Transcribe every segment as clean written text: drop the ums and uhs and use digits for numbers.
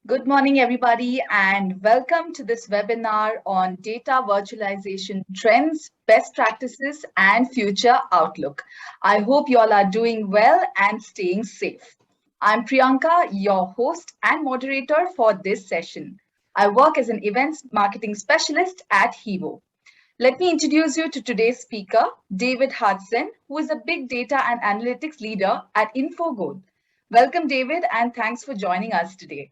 Good morning, everybody, and welcome to this webinar on Data Virtualization Trends, Best Practices, and Future Outlook. I hope you all are doing well and staying safe. I'm Priyanka, your host and moderator for this session. I work as an events marketing specialist at Hebo. Let me introduce you to today's speaker, David Haertzen, who is a big data and analytics leader at InfoGoal. Welcome, David, and thanks for joining us today.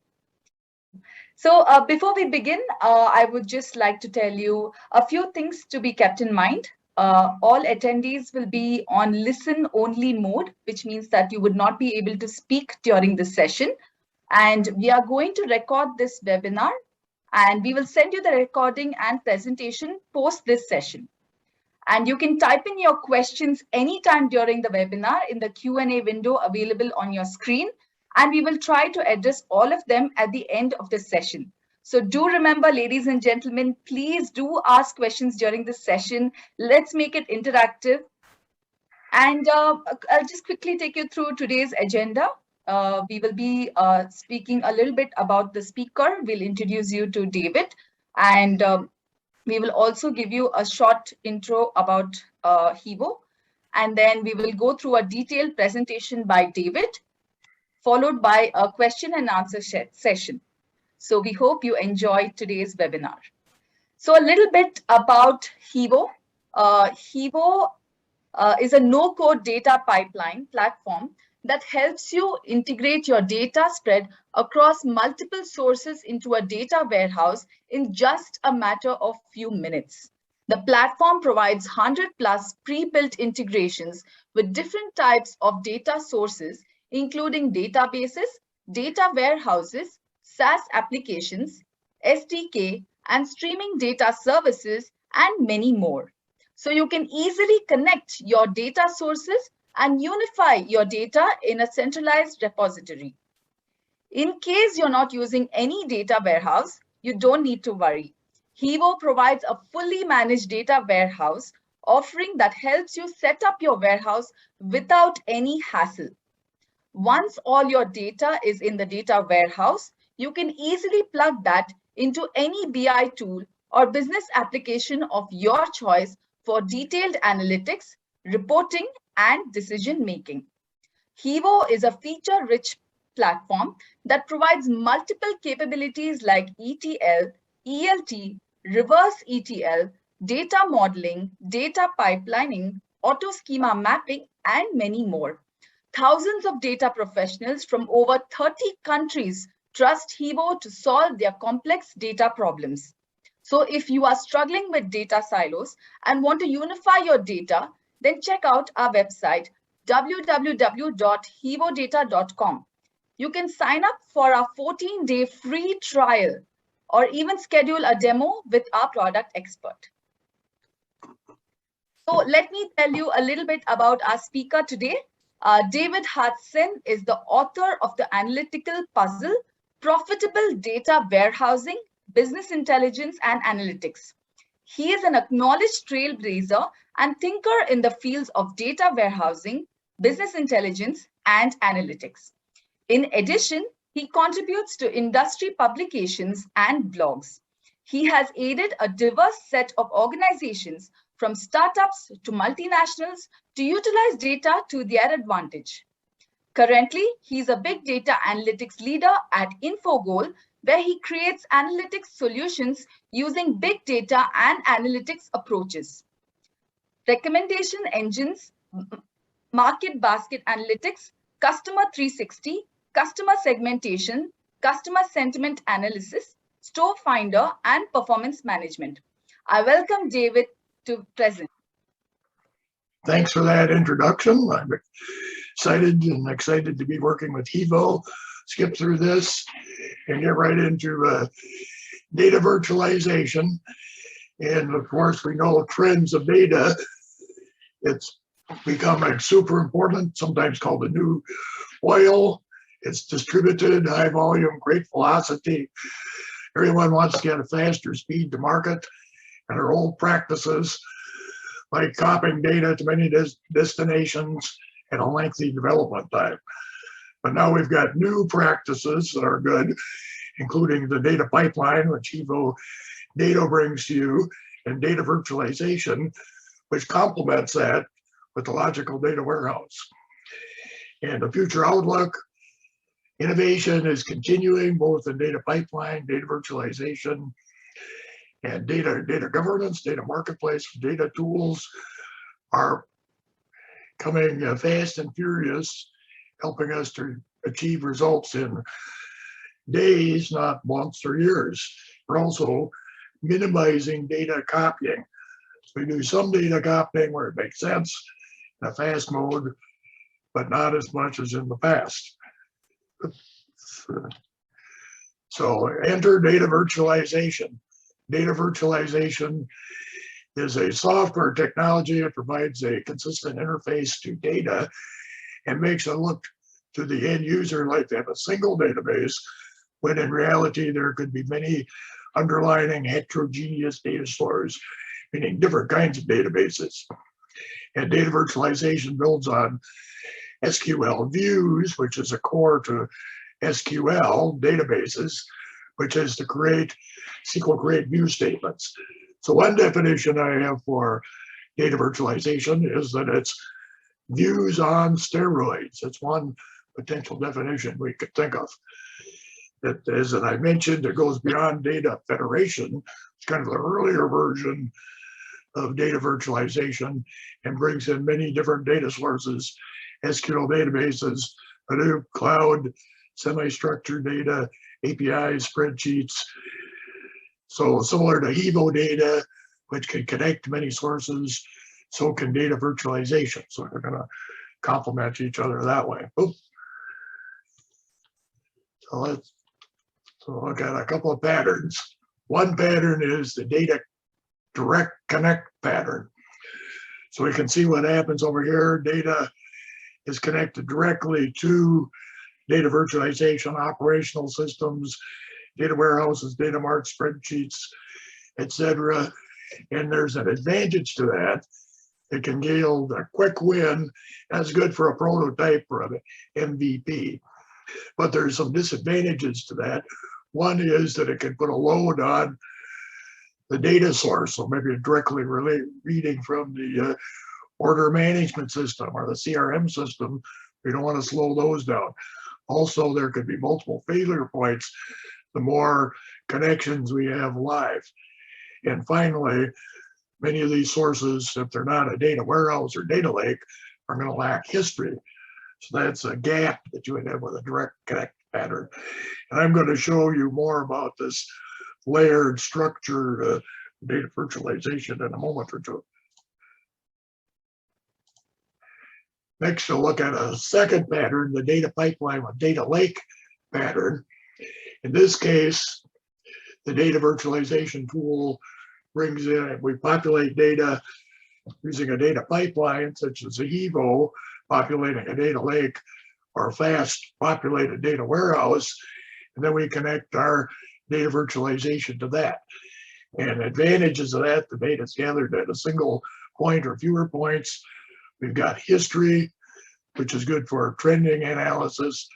So before we begin, I would just like to tell you a few things to be kept in mind. All attendees will be on listen-only mode, which means that you would not be able to speak during this session. And we are going to record this webinar, and we will send you the recording and presentation post this session. And you can type in your questions anytime during the webinar in the Q&A window available on your screen, and we will try to address all of them at the end of the session. So do remember, ladies and gentlemen, please do ask questions during this session. Let's make it interactive. And I'll just quickly take you through today's agenda. We will be speaking a little bit about the speaker. We'll introduce you to David, and we will also give you a short intro about Hebo, and then we will go through a detailed presentation by David, followed by a question and answer session. So we hope you enjoy today's webinar. So a little bit about Hebo. Hebo is a no-code data pipeline platform that helps you integrate your data spread across multiple sources into a data warehouse in just a matter of few minutes. The platform provides 100 plus pre-built integrations with different types of data sources, including databases, data warehouses, SaaS applications, SDK, and streaming data services, and many more. So you can easily connect your data sources and unify your data in a centralized repository. In case you're not using any data warehouse, you don't need to worry. Hebo provides a fully managed data warehouse offering that helps you set up your warehouse without any hassle. Once all your data is in the data warehouse, you can easily plug that into any BI tool or business application of your choice for detailed analytics, reporting, and decision-making. Hebo is a feature-rich platform that provides multiple capabilities like ETL, ELT, reverse ETL, data modeling, data pipelining, auto schema mapping, and many more. Thousands of data professionals from over 30 countries trust Hebo to solve their complex data problems. So if you are struggling with data silos and want to unify your data, then check out our website, www.hebodata.com. You can sign up for our 14-day free trial or even schedule a demo with our product expert. So let me tell you a little bit about our speaker today. David Haertzen is the author of the analytical puzzle, Profitable Data Warehousing, Business Intelligence and Analytics. He is an acknowledged trailblazer and thinker in the fields of data warehousing, business intelligence, and analytics. In addition, he contributes to industry publications and blogs. He has aided a diverse set of organizations from startups to multinationals to utilize data to their advantage. Currently, he's a big data analytics leader at InfoGoal, where he creates analytics solutions using big data and analytics approaches. Recommendation engines, market basket analytics, customer 360, customer segmentation, customer sentiment analysis, store finder, and performance management. I welcome David to present. Thanks for that introduction. I'm excited to be working with Hebo, skip through this and get right into data virtualization. And of course, we know trends of data. It's becoming super important, sometimes called the new oil. It's distributed, high volume, great velocity. Everyone wants to get a faster speed to market, and our old practices like copying data to many destinations and a lengthy development time. But now we've got new practices that are good, including the data pipeline, which Hebo Data brings to you, and data virtualization, which complements that with the logical data warehouse. And the future outlook, innovation is continuing both in data pipeline, data virtualization, and data governance, data marketplace, data tools are coming fast and furious, helping us to achieve results in days, not months or years. We're also minimizing data copying. We do some data copying where it makes sense in a fast mode, but not as much as in the past. So enter data virtualization. Data virtualization is a software technology. It provides a consistent interface to data and makes it look to the end user like they have a single database, when in reality there could be many underlying heterogeneous data stores, meaning different kinds of databases. And data virtualization builds on SQL views, which is a core to SQL databases, which is to create SQL create view statements. So one definition I have for data virtualization is that it's views on steroids. It's one potential definition we could think of. That, as I mentioned, it goes beyond data federation. It's kind of the earlier version of data virtualization and brings in many different data sources, SQL databases, Hadoop, cloud, semi-structured data, APIs, spreadsheets. So similar to Hebo data, which can connect to many sources, so can data virtualization. So they're going to complement each other that way. Oops. So let's look at a couple of patterns. One pattern is the data direct connect pattern. So we can see what happens over here. Data is connected directly to data virtualization, operational systems, data warehouses, data marts, spreadsheets, etc. And there's an advantage to that. It can yield a quick win. That's good for a prototype or an MVP. But there's some disadvantages to that. One is that it can put a load on the data source, so maybe directly reading from the order management system or the CRM system. We don't want to slow those down. Also, there could be multiple failure points the more connections we have live. And finally, many of these sources, if they're not a data warehouse or data lake, are going to lack history. So that's a gap that you would have with a direct connect pattern. And I'm going to show you more about this layered structure data virtualization in a moment or two. Next, we'll look at a second pattern, the data pipeline with data lake pattern. In this case, the data virtualization tool brings in, we populate data using a data pipeline, such as a Hebo, populating a data lake, or a fast populated data warehouse, and then we connect our data virtualization to that. And advantages of that, the data is gathered at a single point or fewer points. We've got history, which is good for trending analysis.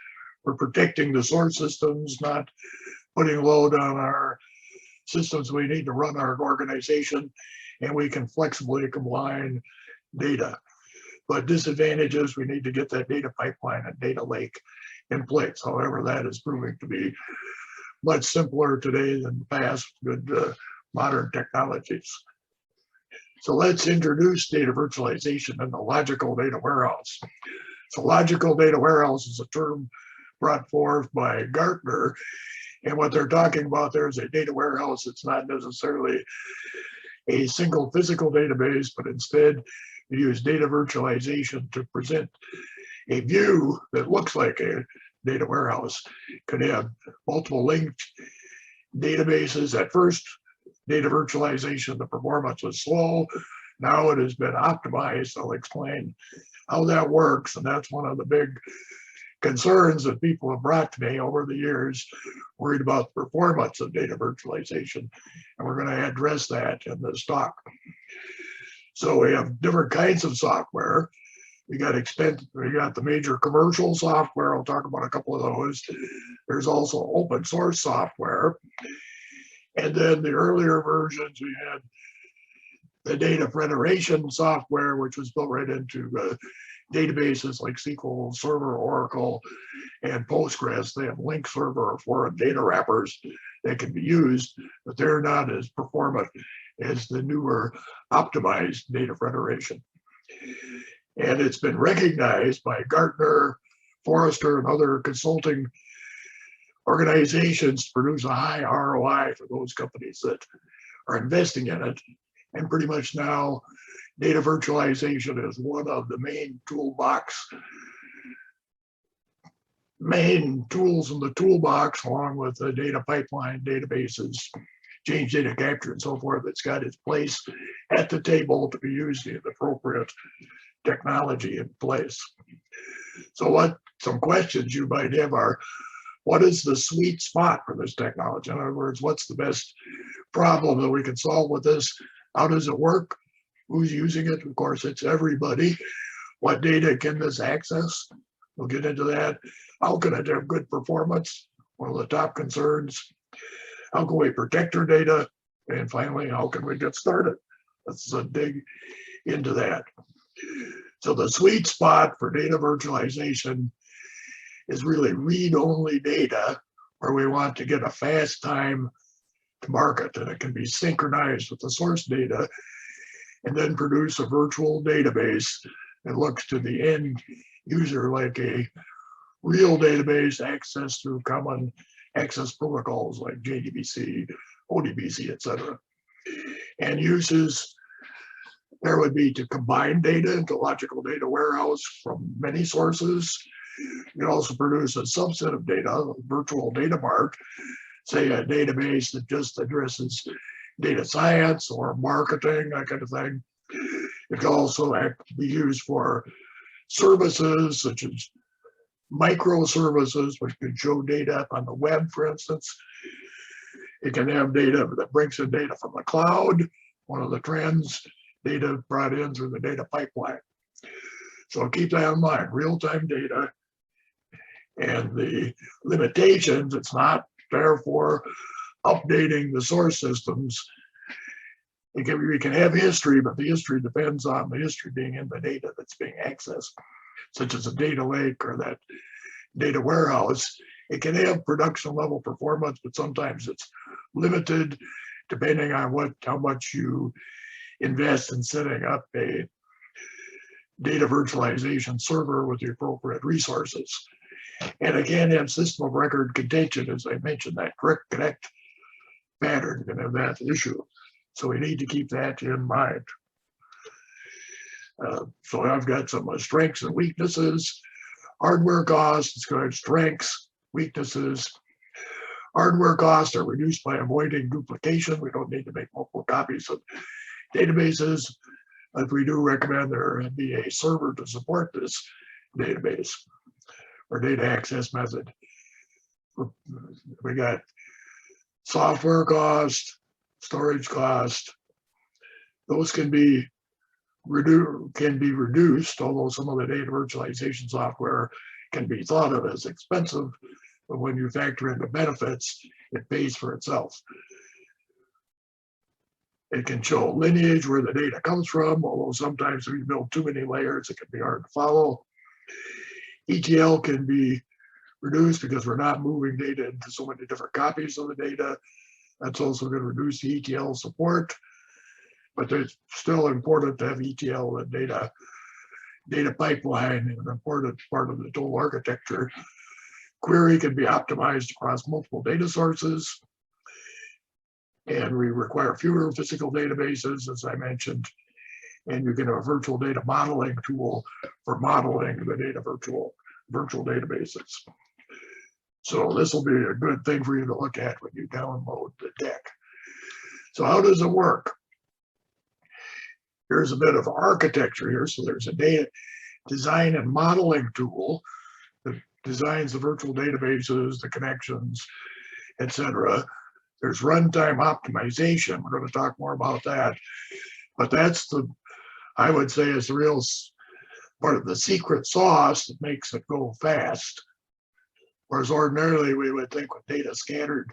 We're protecting the source systems, not putting load on our systems we need to run our organization, and we can flexibly combine data. But disadvantages, we need to get that data pipeline and data lake in place. However, that is proving to be much simpler today than the past with modern technologies. So let's introduce data virtualization in the logical data warehouse. So logical data warehouse is a term brought forth by Gartner. And what they're talking about there is a data warehouse. It's not necessarily a single physical database, but instead you use data virtualization to present a view that looks like a data warehouse. Could have multiple linked databases. At first, data virtualization, the performance was slow. Now it has been optimized. I'll explain how that works. And that's one of the big concerns that people have brought to me over the years, worried about the performance of data virtualization. And we're going to address that in this talk. So we have different kinds of software. We got the major commercial software. I'll talk about a couple of those. There's also open source software. And then the earlier versions, we had the data federation software, which was built right into databases like SQL Server, Oracle, and Postgres. They have link server or foreign data wrappers that can be used, but they're not as performant as the newer optimized data federation. And it's been recognized by Gartner, Forrester, and other consulting organizations to produce a high ROI for those companies that are investing in it. And pretty much now, data virtualization is one of the main tools in the toolbox, along with the data pipeline, databases, change data capture, and so forth, that's got its place at the table to be used in appropriate technology in place. So some questions you might have are, what is the sweet spot for this technology? In other words, what's the best problem that we can solve with this? How does it work? Who's using it? Of course, it's everybody. What data can this access? We'll get into that. How can it have good performance? One of the top concerns. How can we protect our data? And finally, how can we get started? Let's dig into that. So the sweet spot for data virtualization is really read-only data where we want to get a fast time to market, and it can be synchronized with the source data and then produce a virtual database that looks to the end user like a real database accessed through common access protocols like JDBC, ODBC, etc. And uses there would be to combine data into logical data warehouse from many sources. You can also produce a subset of data, a virtual data mart, say a database that just addresses data science or marketing, that kind of thing. It can also be used for services such as microservices, which can show data on the web, for instance. It can have data that brings in data from the cloud, one of the trends, data brought in through the data pipeline. So keep that in mind, real-time data and the limitations. It's not therefore updating the source systems. We can have history, but the history depends on the history being in the data that's being accessed, such as a data lake or that data warehouse. It can have production level performance, but sometimes it's limited depending on how much you invest in setting up a data virtualization server with the appropriate resources. And again, have system of record contention, as I mentioned, that correct connect pattern can have that issue. So we need to keep that in mind. So I've got some strengths and weaknesses. Hardware costs, it's got strengths, weaknesses. Hardware costs are reduced by avoiding duplication. We don't need to make multiple copies of databases, but we do recommend there be a server to support this database or data access method. We got software cost, storage cost. Those can be reduced, although some of the data virtualization software can be thought of as expensive, but when you factor in the benefits, it pays for itself. It can show lineage where the data comes from, although sometimes if you build too many layers, it can be hard to follow. ETL can be reduced because we're not moving data into so many different copies of the data. That's also going to reduce the ETL support, but it's still important to have ETL and data pipeline, an important part of the total architecture. Query can be optimized across multiple data sources, and we require fewer physical databases, as I mentioned, and you can have a virtual data modeling tool for modeling the data virtual databases. So this will be a good thing for you to look at when you download the deck. So how does it work? Here's a bit of architecture here. So there's a data design and modeling tool that designs the virtual databases, the connections, etc. There's runtime optimization. We're going to talk more about that. But that's I would say is the part of the secret sauce that makes it go fast. Whereas ordinarily we would think with data scattered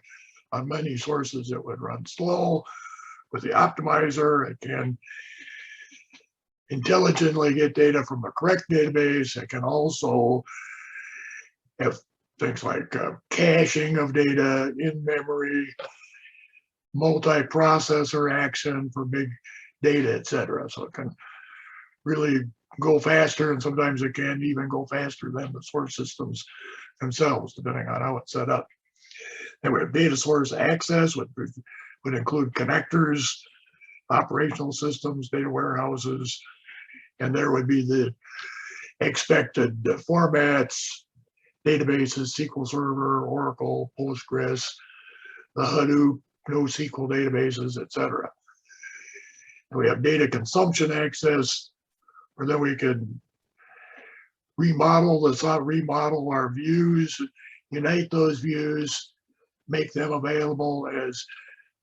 on many sources, it would run slow. With the optimizer, it can intelligently get data from the correct database. It can also have things like caching of data in memory, multi-processor action for big data, etc. So it can really go faster, and sometimes it can even go faster than the source systems themselves, depending on how it's set up. Then we have data source access, which would include connectors, operational systems, data warehouses, and there would be the expected formats, databases, SQL Server, Oracle, Postgres, the Hadoop, NoSQL databases, etc. We have data consumption access, where then we can remodel our views, unite those views, make them available as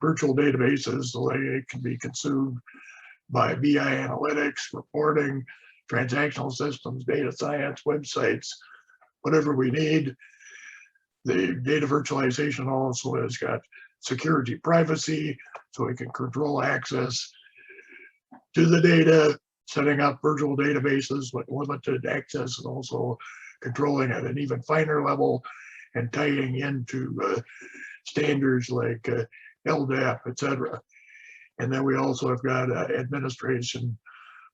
virtual databases so they can be consumed by BI analytics, reporting, transactional systems, data science, websites, whatever we need. The data virtualization also has got security privacy, so we can control access to the data, setting up virtual databases with limited access, and also controlling at an even finer level and tying into standards like LDAP, etc. And then we also have got administration,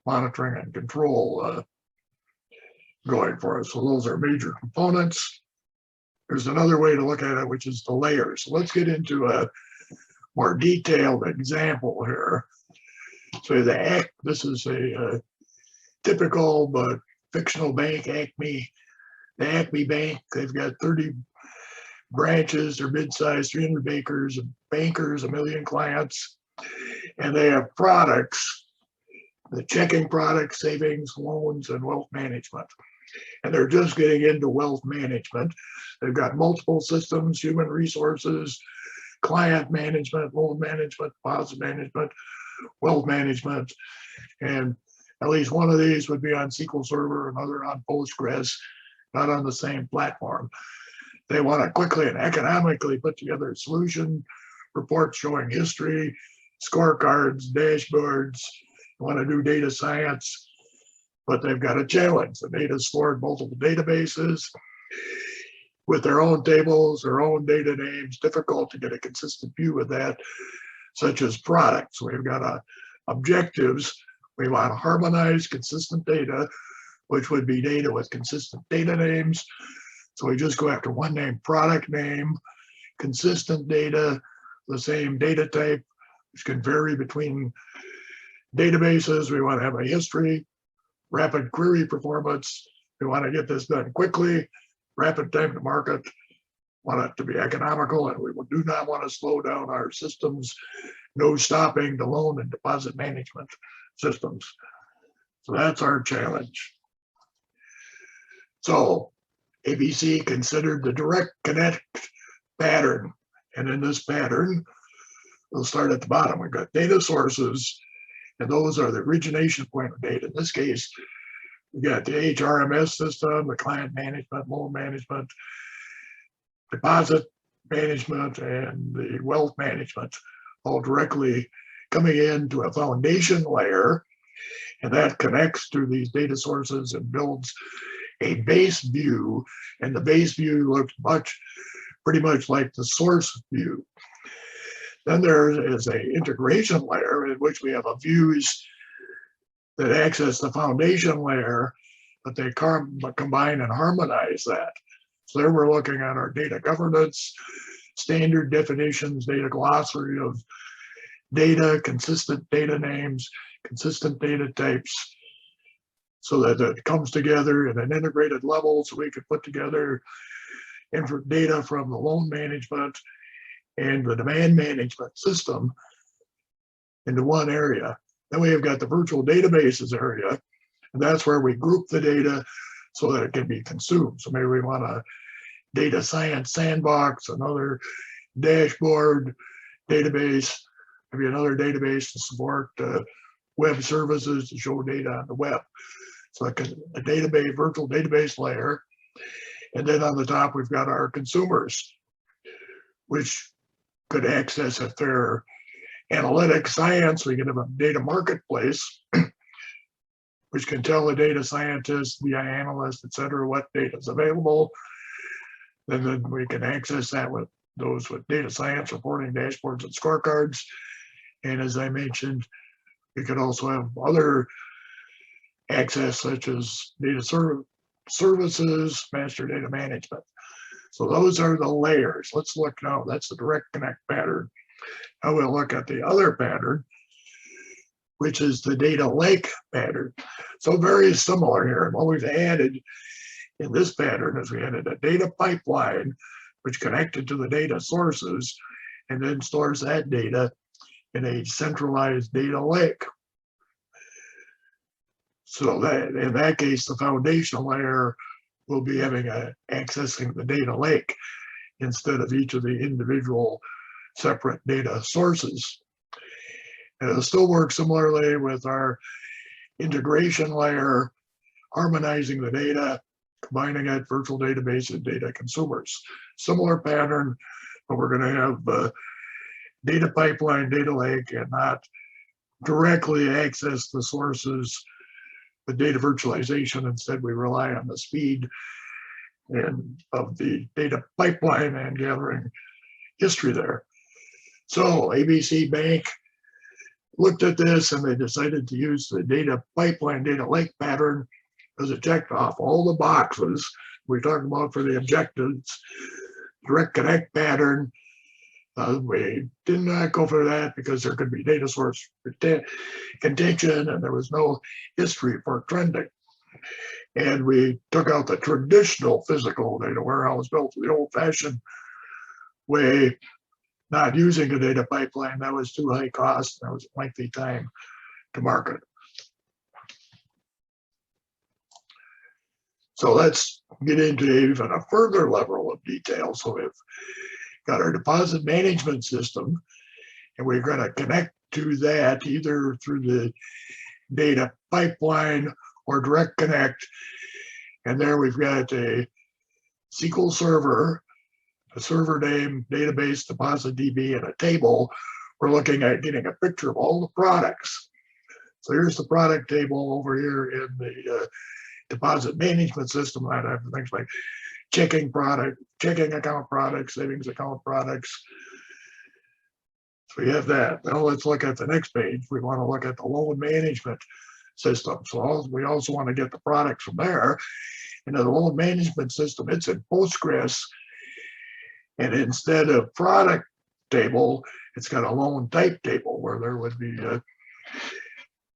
monitoring, and control going for us. So those are major components. There's another way to look at it, which is the layers. So let's get into a more detailed example here. So this is a typical but fictional bank, Acme. The Acme Bank, they've got 30 branches, they're mid-sized, 300 bankers, 1 million clients, and they have products, the checking products, savings, loans, and wealth management. And they're just getting into wealth management. They've got multiple systems, human resources, client management, loan management, deposit management, wealth management, and at least one of these would be on SQL Server, another on Postgres, not on the same platform. They want to quickly and economically put together a solution, reports showing history, scorecards, dashboards, want to do data science, but they've got a challenge. The data is stored in multiple databases with their own tables, their own data names, difficult to get a consistent view of that, such as products. We've got objectives. We want to harmonize consistent data, which would be data with consistent data names. So we just go after one name, product name, consistent data, the same data type, which can vary between databases. We want to have a history, rapid query performance. We want to get this done quickly, rapid time to market, want it to be economical, and we do not want to slow down our systems, no stopping the loan and deposit management systems. So that's our challenge. So ABC considered the direct connect pattern. And in this pattern, we'll start at the bottom. We've got data sources, and those are the origination point of data. In this case, we got the HRMS system, the client management, loan management, deposit management, and the wealth management, all directly coming into a foundation layer, and that connects to these data sources and builds a base view, and the base view looks pretty much like the source view. Then there is an integration layer in which we have views that access the foundation layer, but they combine and harmonize that. So there we're looking at our data governance, standard definitions, data glossary of data, consistent data names, consistent data types, so that it comes together in an integrated level so we could put together data from the loan management and the demand management system into one area. Then we have got the virtual databases area, and that's where we group the data so that it can be consumed. So maybe we want a data science sandbox, another dashboard database, maybe another database to support web services to show data on the web. So like a database, virtual database layer. And then on the top, we've got our consumers, which could access if they're analytics science. We can have a data marketplace, which can tell the data scientist, BI analyst, et cetera, what data is available. And then we can access that with those with data science reporting dashboards and scorecards. And as I mentioned, we could also have other access such as data services, master data management. So those are the layers. Let's look now, that's the direct connect pattern. Now we'll look at the other pattern, which is the data lake pattern. So very similar here. And what we've added in this pattern is we added a data pipeline, which connected to the data sources and then stores that data in a centralized data lake. So that in that case, the foundational layer will be having accessing the data lake instead of each of the individual separate data sources. And it'll still work similarly with our integration layer, harmonizing the data, combining it, virtual database and data consumers. Similar pattern, but we're going to have data pipeline, data lake, and not directly access the sources with data virtualization. Instead, we rely on the speed and of the data pipeline and gathering history there. So ABC Bank looked at this and they decided to use the data pipeline, data lake pattern because it checked off all the boxes we're talking about for the objectives. Direct connect pattern, we did not go for that because there could be data source contention and there was no history for trending. And we took out the traditional physical data warehouse built the old-fashioned way, not using a data pipeline. That was too high cost. That was a lengthy time to market. So let's get into even a further level of detail. So we've got our deposit management system, and we're going to connect to that either through the data pipeline or direct connect. And there we've got a SQL server, a server name, database, deposit DB, and a table. We're looking at getting a picture of all the products. So here's the product table over here in the deposit management system. I have things like checking account products, savings account products. So we have that. Now let's look at the next page. We want to look at the loan management system. So we also want to get the products from there. And the loan management system, it's in Postgres. And instead of product table, it's got a loan type table where there would be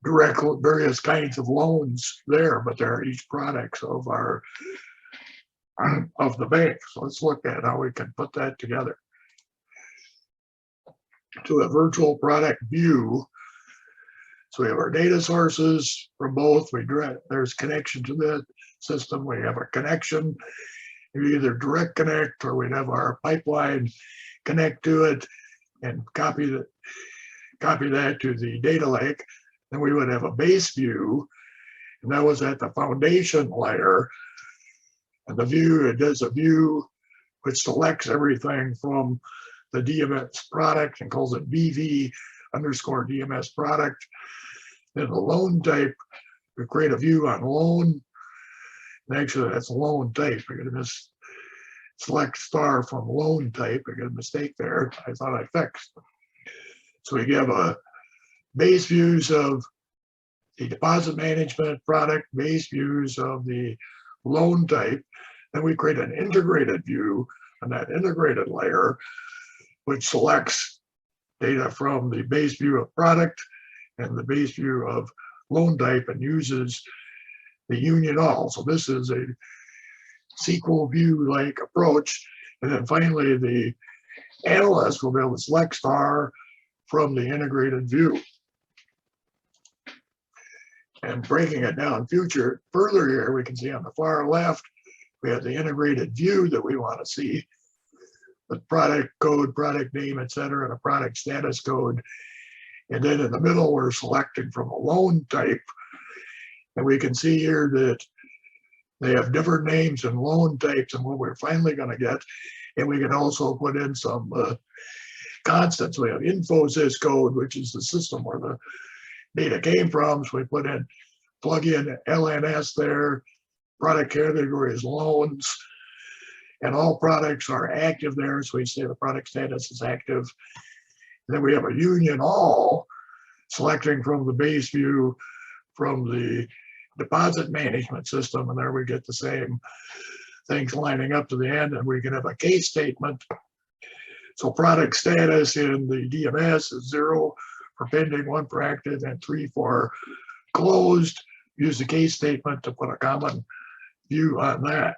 direct various kinds of loans there, but they're each products of the bank. So let's look at how we can put that together. To a virtual product view. So we have our data sources from both. There's connection to the system. We have a connection, either direct connect or we'd have our pipeline connect to it and copy that to the data lake. Then we would have a base view, and that was at the foundation layer. And the view, it does a view which selects everything from the DMS product and calls it BV underscore DMS product. Then the loan type, we create a view on loan. And actually, that's loan type. I got to select star from loan type. I got a mistake there. I thought I fixed. So we have a base views of the deposit management product, base views of the loan type. Then we create an integrated view on that integrated layer, which selects data from the base view of product and the base view of loan type and uses the union all. So this is a SQL view-like approach. And then finally, the analyst will be able to select star from the integrated view. And breaking it down further here, we can see on the far left, we have the integrated view that we want to see with product code, product name, et cetera, and a product status code. And then in the middle, we're selecting from a loan type. And we can see here that they have different names and loan types and what we're finally going to get. And we can also put in some constants. We have infosys code, which is the system where the data came from. So we plug in LNS there, product category is loans, and all products are active there. So we say the product status is active. And then we have a union all, selecting from the base view from the deposit management system. And there we get the same things lining up to the end. And we can have a case statement. So product status in the DMS is 0 for pending, 1 for active, and 3 for closed. Use the case statement to put a common view on that.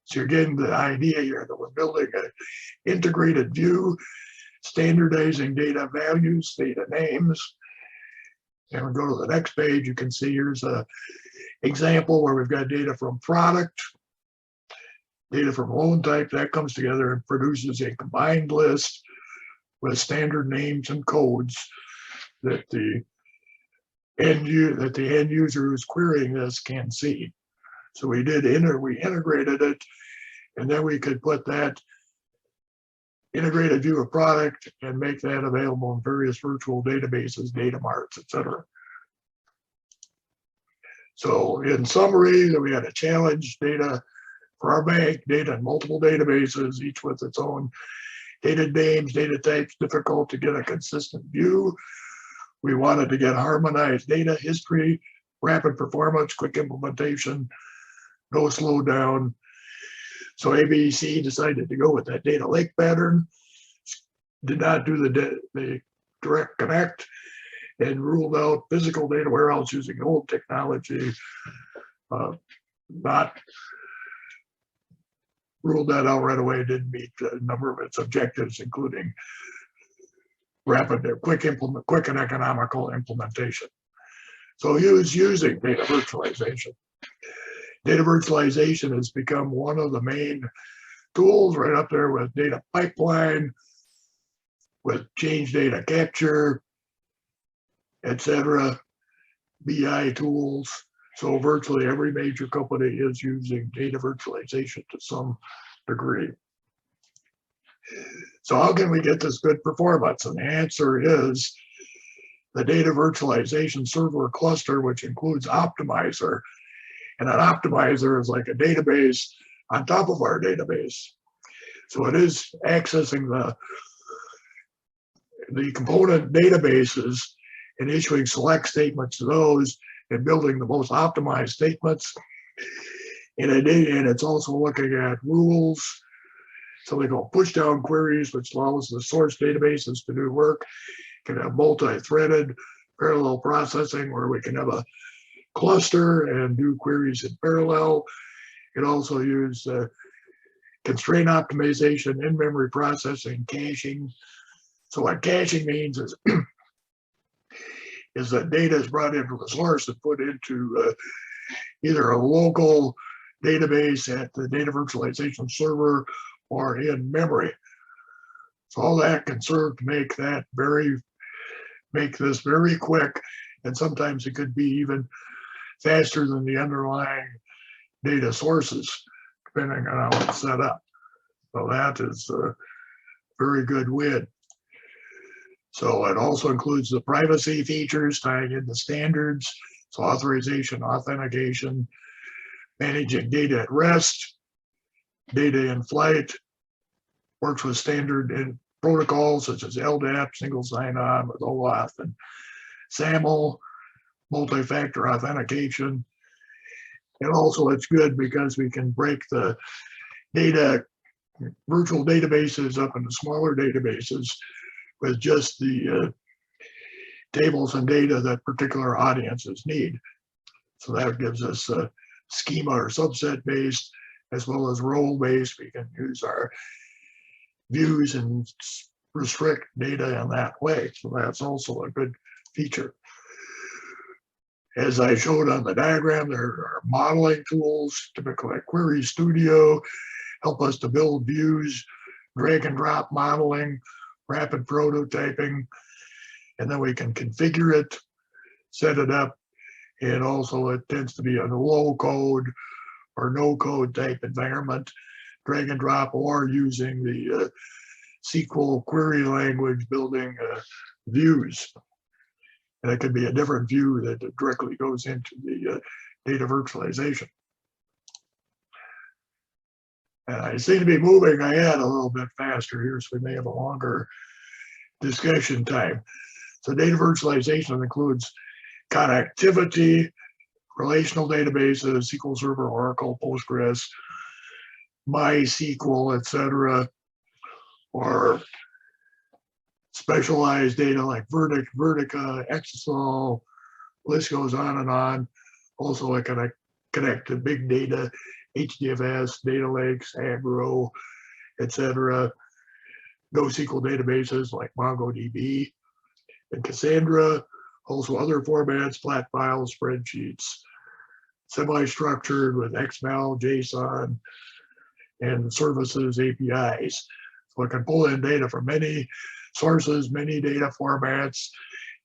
So you're getting the idea here that we're building an integrated view, standardizing data values, data names. And we go to the next page, you can see here's a example where we've got data from product, data from loan type, that comes together and produces a combined list with standard names and codes that the end user who's querying this can see. So we integrated it, and then we could put that integrated view of product and make that available in various virtual databases, data marts, etc. So in summary, we had a challenge data for our bank, data in multiple databases, each with its own data names, data types, difficult to get a consistent view. We wanted to get harmonized data history, rapid performance, quick implementation, no slowdown. So ABC decided to go with that data lake pattern, did not do the direct connect, and ruled out physical data warehouse using old technology, not ruled that out right away, didn't meet a number of its objectives, including rapid, quick and economical implementation. So he was using data virtualization. Data virtualization has become one of the main tools, right up there with data pipeline, with change data capture, etc., BI tools. So virtually every major company is using data virtualization to some degree. So how can we get this good performance? And the answer is the data virtualization server cluster, which includes optimizer. And an optimizer is like a database on top of our database. So it is accessing the component databases and issuing select statements to those and building the most optimized statements. And it's also looking at rules. So they call push down queries, which allows the source databases to do work. Can have multi-threaded parallel processing where we can have a cluster and do queries in parallel. It also use constraint optimization, in-memory processing, caching. So what caching means is is that data is brought into the source and put into either a local database at the data virtualization server or in memory. So all that can serve to make this very quick, and sometimes it could be even faster than the underlying data sources, depending on how it's set up. So that is a very good win. So it also includes the privacy features tying into standards, so authorization, authentication, managing data at rest, data in flight, works with standard and protocols such as LDAP, single sign-on with OAuth and SAML, multi-factor authentication. And also it's good because we can break the data, virtual databases up into smaller databases with just the tables and data that particular audiences need. So that gives us a schema or subset based as well as role based. We can use our views and restrict data in that way. So that's also a good feature. As I showed on the diagram, there are modeling tools, typically like Query Studio, help us to build views, drag and drop modeling, rapid prototyping, and then we can configure it, set it up, And also it tends to be a low code or no code type environment, drag and drop, or using the SQL query language building views. And it could be a different view that directly goes into the data virtualization. And I seem to be moving ahead a little bit faster here, so we may have a longer discussion time. So data virtualization includes connectivity, relational databases, SQL Server, Oracle, Postgres, MySQL, etc., or specialized data like Vertica, Exasol, list goes on and on. Also, I can connect to big data, HDFS, data lakes, Agro, etc. NoSQL databases like MongoDB and Cassandra. Also other formats, flat files, spreadsheets, semi-structured with XML, JSON, and services APIs. So I can pull in data from many sources, many data formats,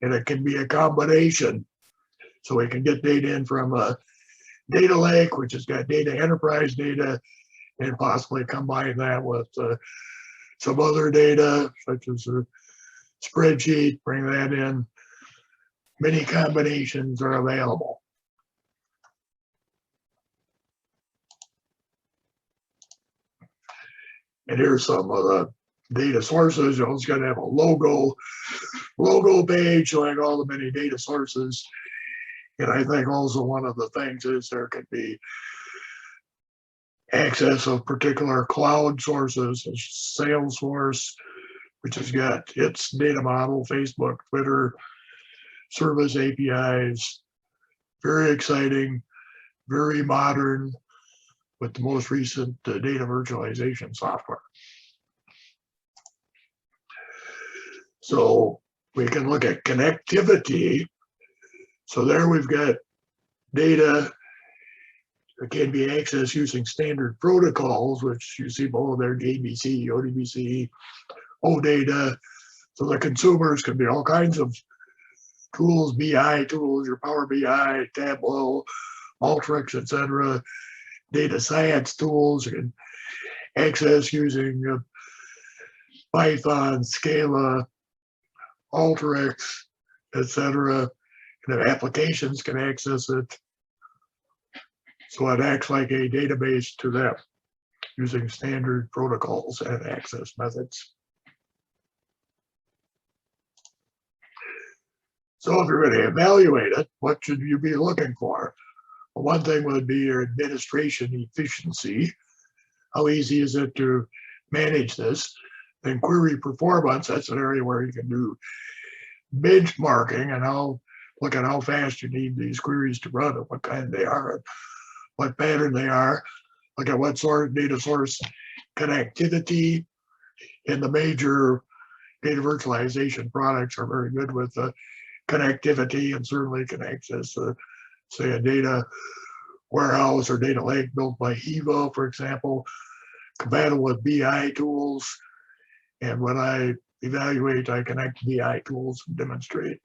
and it can be a combination. So we can get data in from a data lake, which has got data enterprise data, and possibly combine that with some other data, such as a spreadsheet, bring that in. Many combinations are available. And here's some of the data sources. You know, it's got to have a logo page showing all the many data sources. And I think also one of the things is there could be access of particular cloud sources, Salesforce, which has got its data model, Facebook, Twitter, service APIs. Very exciting, very modern, with the most recent data virtualization software. So we can look at connectivity. So there we've got data that can be accessed using standard protocols, which you see below there, JBC, ODBC, OData. So the consumers can be all kinds of tools, BI tools, your Power BI, Tableau, Alteryx, etc. Data science tools you can access using Python, Scala, Alteryx, etc. And the applications can access it. So it acts like a database to them using standard protocols and access methods. So if you're going to evaluate it, what should you be looking for? Well, one thing would be your administration efficiency. How easy is it to manage this? Then query performance, that's an area where you can do benchmarking and look at how fast you need these queries to run and what kind they are, and what pattern they are. Look at what sort of data source connectivity. And the major data virtualization products are very good with connectivity and certainly can access, say, a data warehouse or data lake built by Hebo, for example, compatible with BI tools. And when I evaluate, I connect BI tools and demonstrate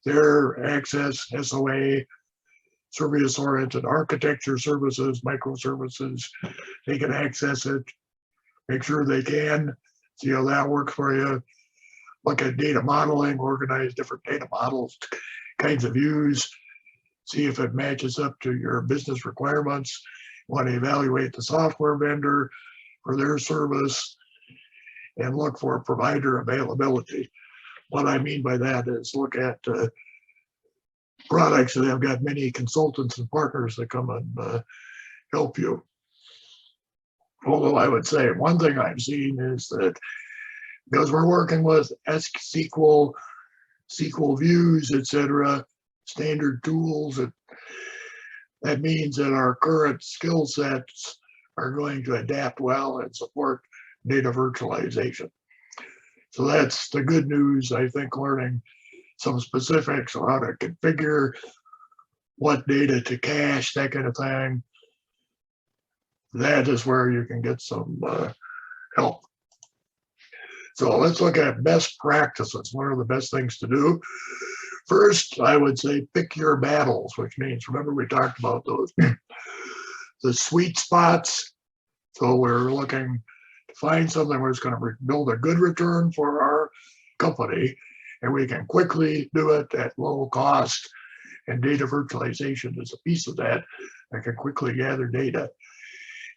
their access, SOA, service-oriented architecture services, microservices. They can access it, make sure they can, see how that works for you. Look at data modeling, organize different data models, kinds of views, see if it matches up to your business requirements. You want to evaluate the software vendor for their service and look for provider availability. What I mean by that is look at products that have got many consultants and partners that come and help you. Although I would say one thing I've seen is that because we're working with SQL, SQL views, etc., standard tools, that means that our current skill sets are going to adapt well and support data virtualization. So that's the good news, I think, learning some specifics on how to configure what data to cache, that kind of thing. That is where you can get some help. So let's look at best practices. What are the best things to do? First, I would say pick your battles, which means, remember we talked about those, the sweet spots. So we're looking to find something where it's going to build a good return for our company, and we can quickly do it at low cost. And data virtualization is a piece of that that can quickly gather data.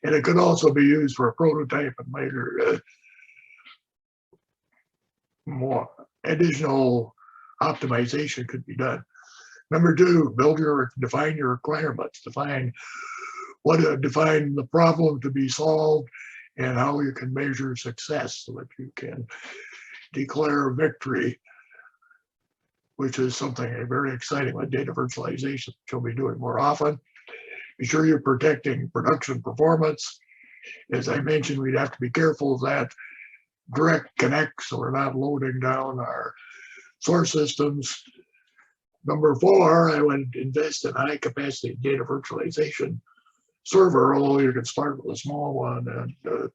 And it could also be used for a prototype and later more additional optimization could be done. Number two, define your requirements, define the problem to be solved and how you can measure success so that you can declare victory, which is something very exciting with data virtualization, which you'll be doing more often. Be sure you're protecting production performance. As I mentioned, we'd have to be careful of that direct connect so we're not loading down our source systems. Number four, I would invest in high capacity data virtualization server, although you can start with a small one and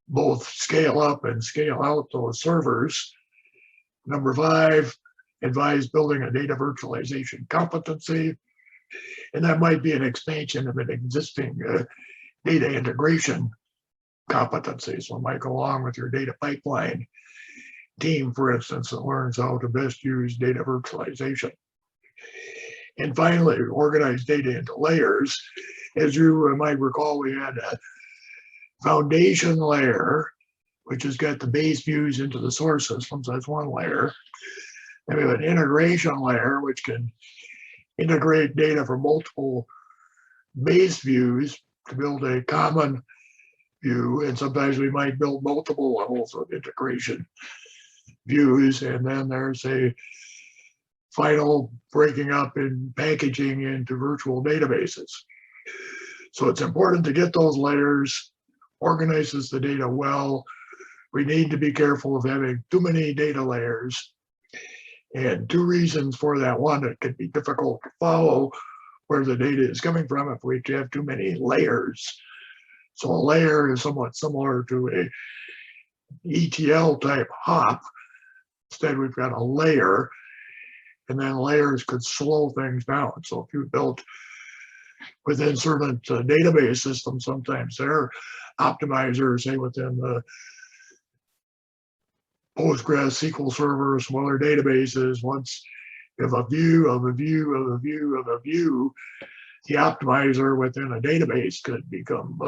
both scale up and scale out those servers. Number five, advise building a data virtualization competency, and that might be an expansion of an existing data integration competency. So it might go along with your data pipeline team, for instance, that learns how to best use data virtualization. And finally, organize data into layers. As you might recall, we had a foundation layer, which has got the base views into the source systems. That's one layer. Then we have an integration layer, which can integrate data from multiple base views to build a common view. And sometimes we might build multiple levels of integration views. And then there's a final breaking up and packaging into virtual databases. So it's important to get those layers, organizes the data well. We need to be careful of having too many data layers. And two reasons for that. One, it could be difficult to follow where the data is coming from if we have too many layers. So a layer is somewhat similar to a ETL type hop. Instead, we've got a layer, and then layers could slow things down. So if you built within certain database systems, sometimes they're optimizers, say within the Postgres, SQL Server, some other databases. Once you have a view of a view of a view of a view, the optimizer within a database could become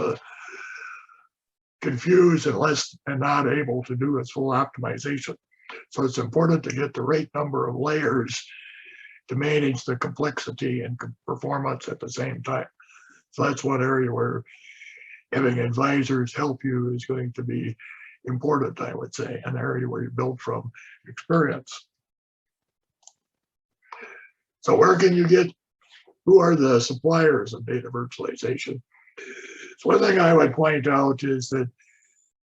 confused and not able to do its full optimization. So it's important to get the right number of layers to manage the complexity and performance at the same time. So that's one area where having advisors help you is going to be important, I would say, an area where you build from experience. So where can you get, who are the suppliers of data virtualization? So one thing I would point out is that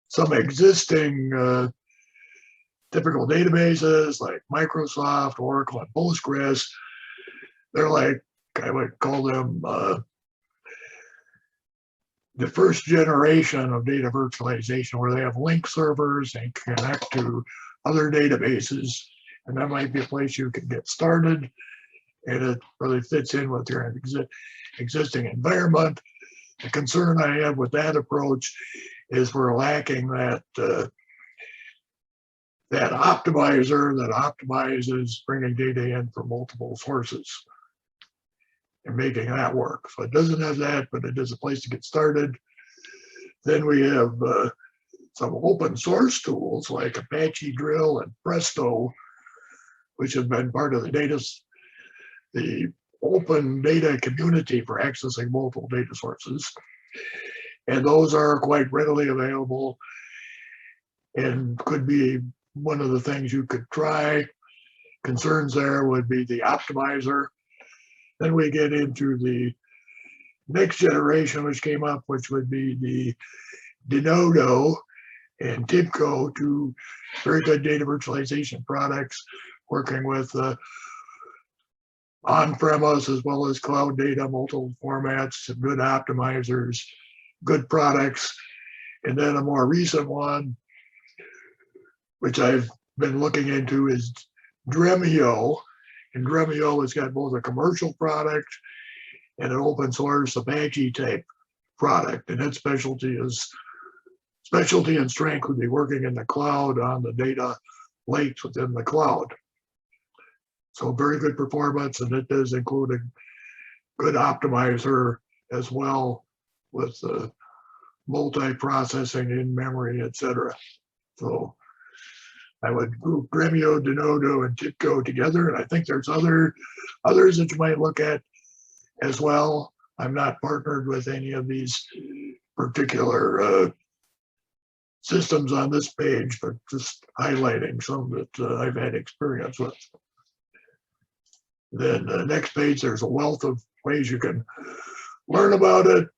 some existing typical databases like Microsoft, Oracle, and Postgres, they're like, I would call them the first generation of data virtualization, where they have link servers and connect to other databases. And that might be a place you can get started. And it really fits in with your existing environment. The concern I have with that approach is we're lacking that that optimizer that optimizes bringing data in from multiple sources and making that work. So it doesn't have that, but it is a place to get started. Then we have some open source tools like Apache Drill and Presto, which have been part of the open data community for accessing multiple data sources. And those are quite readily available and could be one of the things you could try. Concerns there would be the optimizer. Then we get into the next generation, which came up, which would be the Denodo and TIBCO, two very good data virtualization products working with on-premise as well as cloud data, multiple formats, good optimizers, good products. And then a more recent one, which I've been looking into, is Dremio, and Dremio has got both a commercial product and an open source Apache type product, and its specialty and strength would be working in the cloud on the data lakes within the cloud. So very good performance, and it does include a good optimizer as well with multi-processing in memory, etc. So I would group Dremio, Denodo, and TIBCO together, and I think there's others that you might look at as well. I'm not partnered with any of these particular systems on this page, but just highlighting some that I've had experience with. Then the next page, there's a wealth of ways you can learn about it.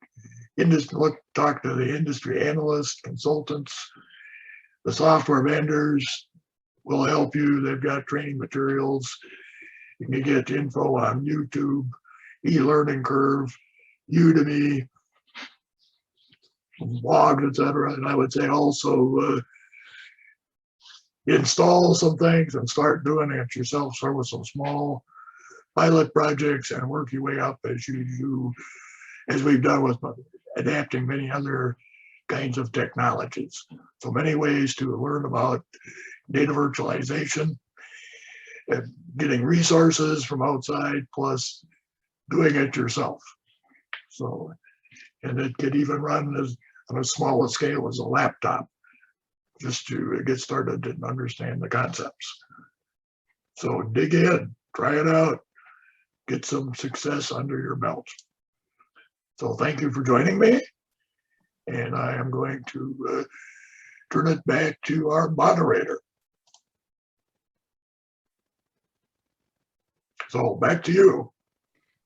Talk to the industry analysts, consultants, the software vendors will help you. They've got training materials. You can get info on YouTube, e-learning curve, Udemy, blogs, etc. And I would say also install some things and start doing it yourself. Start with some small pilot projects and work your way up as we've done with adapting many other kinds of technologies. So many ways to learn about data virtualization, and getting resources from outside, plus doing it yourself. So, and it could even run on a smaller scale as a laptop, just to get started and understand the concepts. So dig in, try it out, get some success under your belt. So thank you for joining me. And I am going to turn it back to our moderator. So back to you.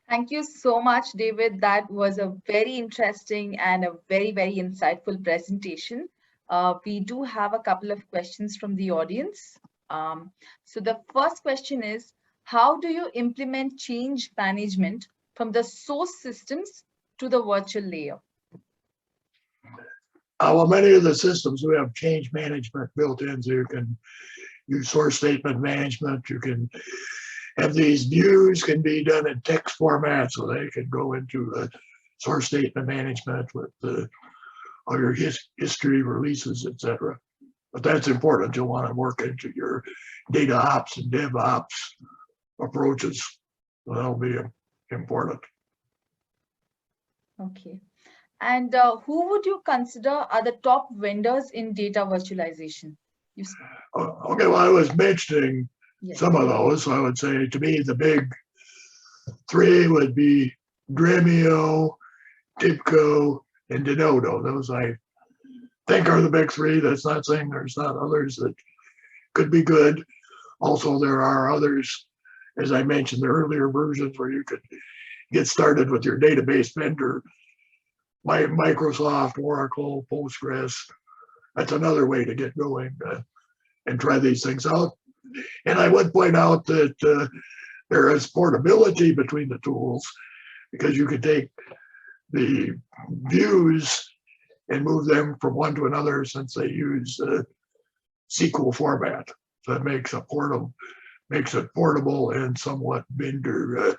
Thank you so much, David. That was a very interesting and a very, very insightful presentation. We do have a couple of questions from the audience. So the first question is, how do you implement change management from the source systems to the virtual layer? Well, many of the systems we have change management built in, so you can use source statement management. You can have these views can be done in text format, so they can go into source statement management with all your history, releases, etc. But that's important. You'll want to work into your data ops and dev ops approaches. So that'll be important. Okay. And who would you consider are the top vendors in data virtualization? Okay, well, I was mentioning some of those. So I would say, to me, the big three would be Dremio, TIBCO, and Denodo. Those I think are the big three. That's not saying there's not others that could be good. Also, there are others, as I mentioned, the earlier versions where you could get started with your database vendor, Microsoft, Oracle, Postgres. That's another way to get going and try these things out. And I would point out that there is portability between the tools, because you could take the views and move them from one to another, since they use SQL format. So that makes it portable and somewhat vendor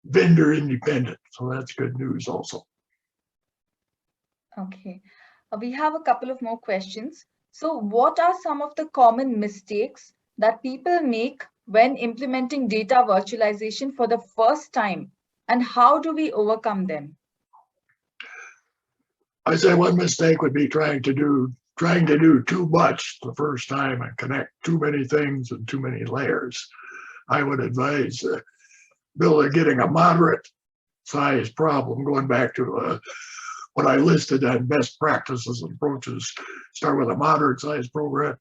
independent. So that's good news also. Okay, we have a couple of more questions. So what are some of the common mistakes that people make when implementing data virtualization for the first time, and how do we overcome them? I say one mistake would be trying to do too much the first time and connect too many things and too many layers. I would advise getting a moderate size problem, going back to what I listed on best practices and approaches. Start with a moderate size problem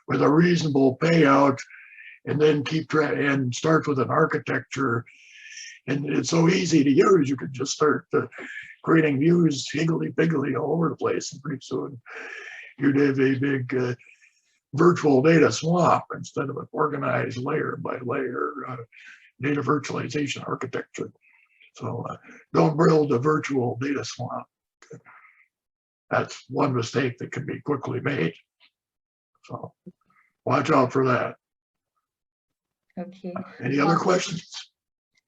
with a reasonable payout, and then keep and start with an architecture. And it's so easy to use. You could just start creating views higgledy-piggledy all over the place, and pretty soon you'd have a big virtual data swamp instead of an organized layer by layer data virtualization architecture. So don't build a virtual data swamp. That's one mistake that can be quickly made. So watch out for that. Okay. Any other questions?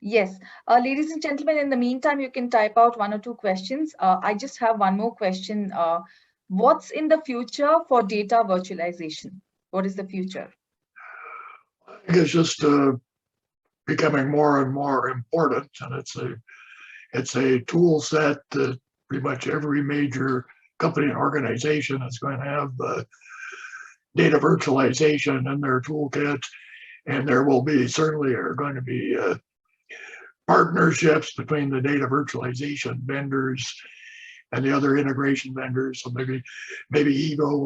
Yes. Ladies and gentlemen, in the meantime, you can type out 1 or 2 questions. I just have one more question. What's in the future for data virtualization? What is the future? I think it's just becoming more and more important, and it's a tool set that pretty much every major company and organization is going to have data virtualization in their toolkit, and there will be certainly are going to be partnerships between the data virtualization vendors and the other integration vendors. So maybe Hebo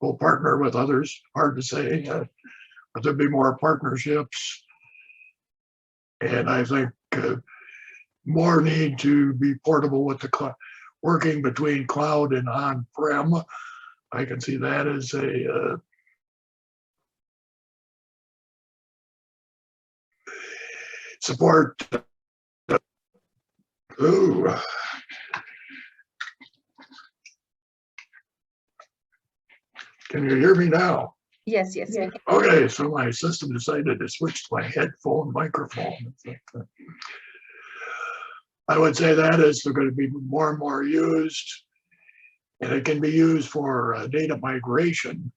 will partner with others. Hard to say, but there'll be more partnerships, and I think more need to be portable with the cloud, working between cloud and on-prem. I can see that as a support. Ooh. Can you hear me now? Yes, yes. Yeah. Okay, so my system decided to switch to my headphone microphone. I would say that is going to be more and more used, and it can be used for data migration.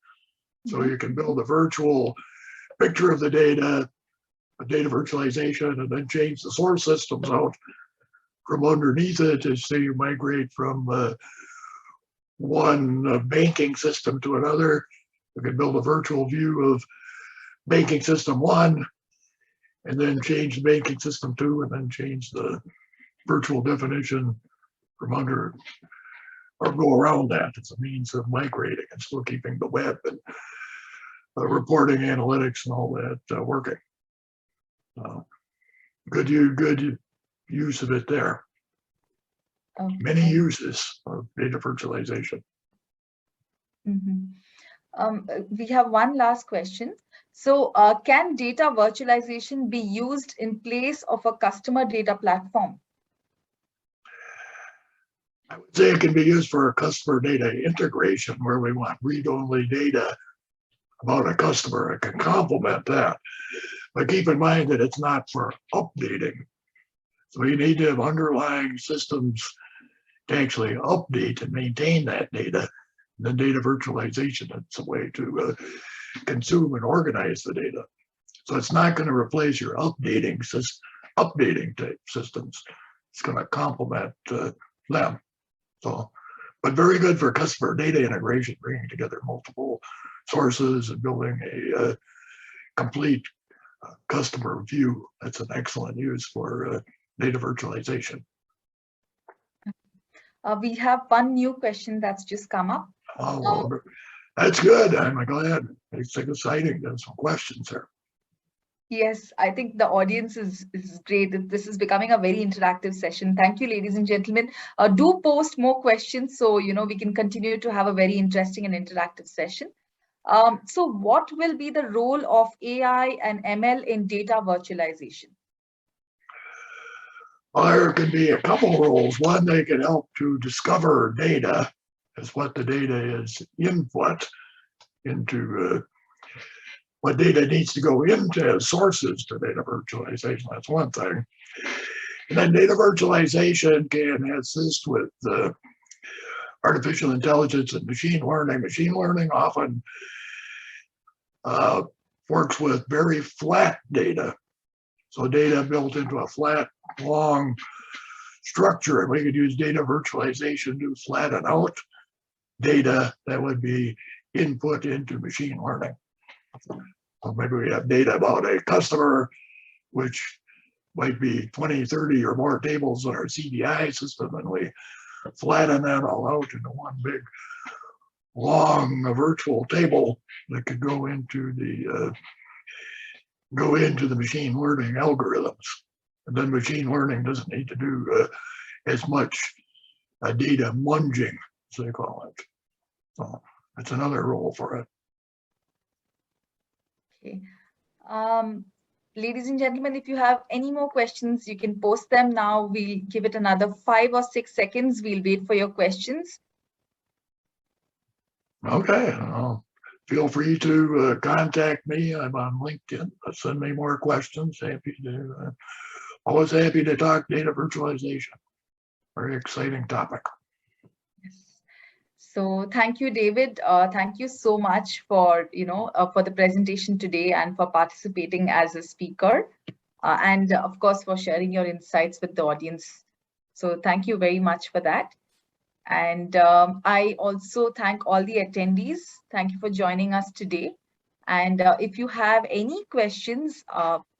So you can build a virtual picture of the data virtualization, and then change the source systems out from underneath it to say you migrate from one banking system to another. You can build a virtual view of banking system 1, and then change the banking system 2, and then change the virtual definition from under, or go around that. It's a means of migrating and still keeping the web and reporting, analytics, and all that working. Good use of it there. Okay. Many uses of data virtualization. We have one last question. So can data virtualization be used in place of a customer data platform? I would say it can be used for a customer data integration where we want read-only data about a customer. It can complement that. But keep in mind that it's not for updating. So you need to have underlying systems to actually update and maintain that data. And then data virtualization, it's a way to consume and organize the data. So it's not going to replace your updating type systems. It's going to complement them. So, but very good for customer data integration, bringing together multiple sources and building a complete customer view. That's an excellent use for data virtualization. We have one new question that's just come up. Oh, well, that's good. I'm glad. It's exciting. There's some questions there. Yes, I think the audience is great. This is becoming a very interactive session. Thank you, ladies and gentlemen. Do post more questions so we can continue to have a very interesting and interactive session. So what will be the role of AI and ML in data virtualization? Well, there can be a couple roles. One, they can help to discover data as what the data is input into what data needs to go into as sources to data virtualization. That's one thing. And then data virtualization can assist with artificial intelligence and machine learning. Machine learning often works with very flat data. So data built into a flat, long structure, and we could use data virtualization to flatten out data that would be input into machine learning. So maybe we have data about a customer, which might be 20, 30 or more tables in our CDI system, and we flatten that all out into one big, long virtual table that could go into the machine learning algorithms. And then machine learning doesn't need to do as much data munging, as they call it. So that's another role for it. Okay. Ladies and gentlemen, if you have any more questions, you can post them now. We'll give it another 5 or 6 seconds. We'll wait for your questions. Okay. I'll feel free to contact me. I'm on LinkedIn. Send me more questions. Always happy to talk data virtualization. Very exciting topic. So thank you, David. Thank you so much for for the presentation today and for participating as a speaker, and of course for sharing your insights with the audience. So thank you very much for that. And I also thank all the attendees. Thank you for joining us today. And if you have any questions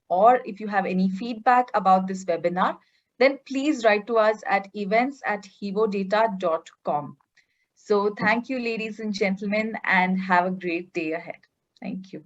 or if you have any feedback about this webinar, then please write to us at events@hebodata.com. So thank you, ladies and gentlemen, and have a great day ahead. Thank you.